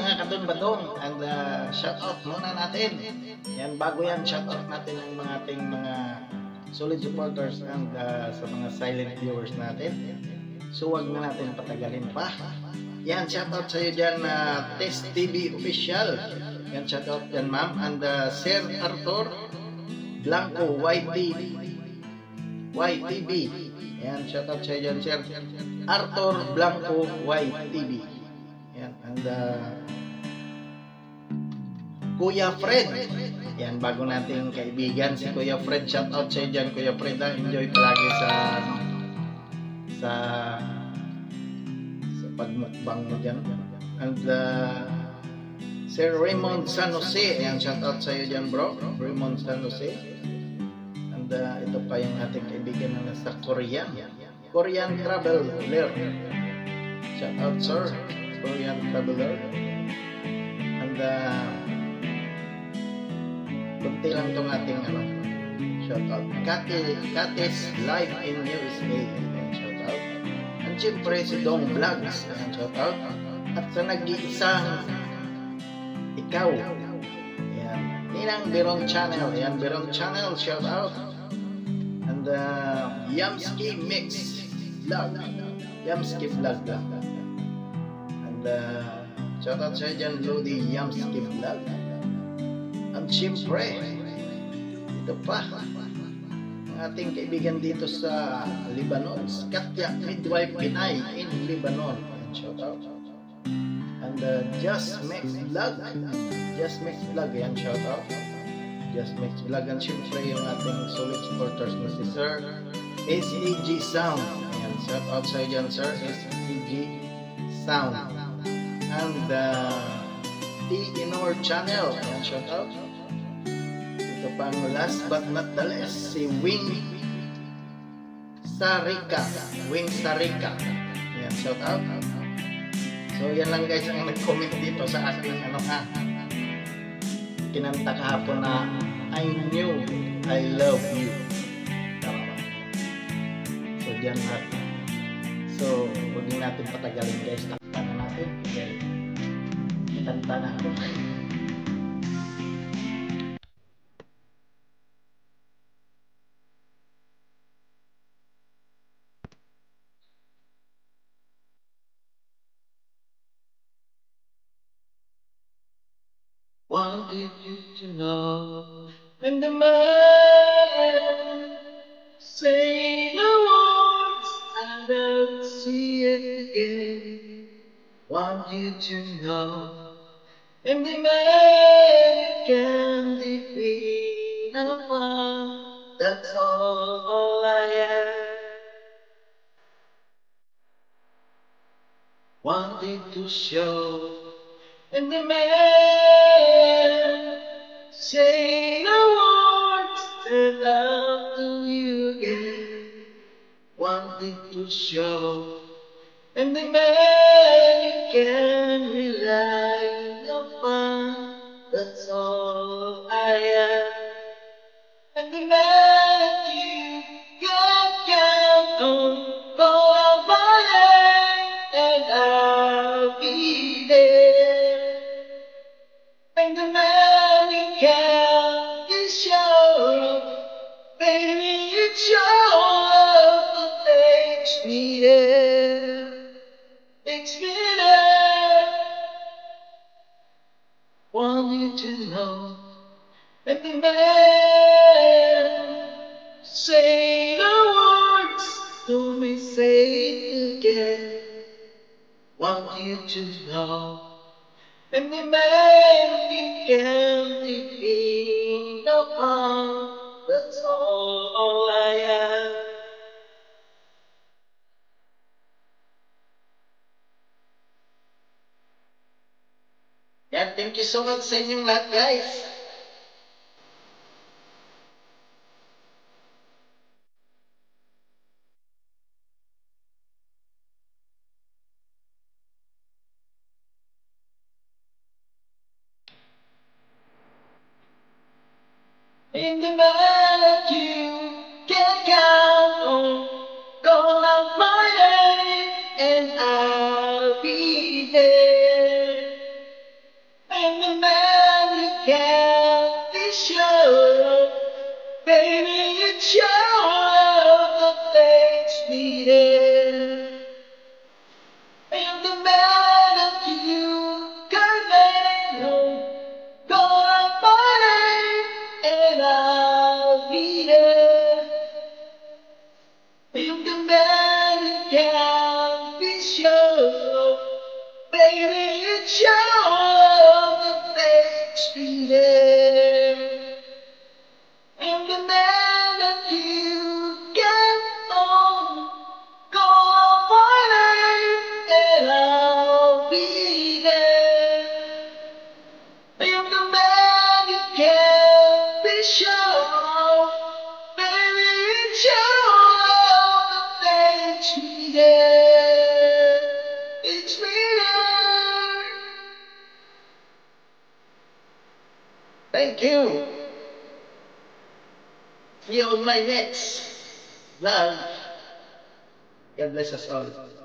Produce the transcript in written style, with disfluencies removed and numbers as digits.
mga kadon-badong, and shout out muna natin. Yan, bago yan, shout out natin ang mga ating mga solid supporters and sa mga silent viewers natin. So wag na natin patagalin pa. Yan, shout out sa iyo dyan, Test TV Official. Yan, shout out dyan ma'am. And Sir Arthur Blanco YTV. Yan, shout out sa iyo dyan, Sir Arthur Blanco YTV. Yan, and Kuya Fred. Yan, bago nating kaibigan si Kuya Fred. Shout out sa iyo dyan, Kuya Fred. Enjoy palagi sa pagmukbang mo dyan. And Sir Raymond San Jose. Yan, shout out sa iyo dyan, bro. Raymond San Jose. And ito pa yung ating kaibigan na nasa Korean Traveler. Shout out, sir. Korean Traveler. And kunti lang itong ating shout out. Katis Live in USA. Shout out. And siyempre si Dong Vlogs. Shout out. At sa nag-iisang ikaw. Yan. Ninang Biron Channel. Yan, Biron Channel. Shout out. And Yamski Mix Vlog. Yamski Vlog. And shout out sa dyan, Lodi Yamski Vlog. At siyempre, ito pa, ang ating kaibigan dito sa Lebanon, Katya Midwife Pinay in Lebanon. And shout out. And Just Mix Vlog. Just Mix Vlog, yan, shout out. Just Mix Vlog. And siyempre yung ating solid supporters na si Sir SEG Sound. Yan, shout out sa dyan, Sir SEG Sound. And T-Inor Channel. Yan, shout out. Ito pang last but not the least, si Wing Sarika. Yan, shout out. So yan lang guys ang nag-comment dito sa ating kinanta kahapon na I knew I love you. So diyan natin. So huwag natin patagalin guys. Kanta na natin. Kanta na ako. Wanted you to know when the man say the words I don't see it again. Want you to know when the man can defeat no one. That's all I am. Wanted to show and the man say the words that love to you again. Wanted to show and the man you can rely upon. That's all I am. And the man you can count on. Call out my name and I'll be there. And the man you can is your baby, it's your love that makes me there. Makes me there. Want you to know that the man say the words, don't me say it again. Want you to know and the man you can defeat no harm. That's all I am. Yan, thank you so much sa inyong lahat guys. In the man that you can count on, call out my name and I'll be there. can't be sure. Baby, it's your love that makes me there. And the man of you, God, I know, call my name, and I'll be there. And the man who can't be sure, baby, it's your love that makes me there. And the man that you get on, call my name, and I'll be there. And the man you can't be sure, baby, it's your love that makes me there. It's me there. Thank you. See you on my next vlog. God bless us all.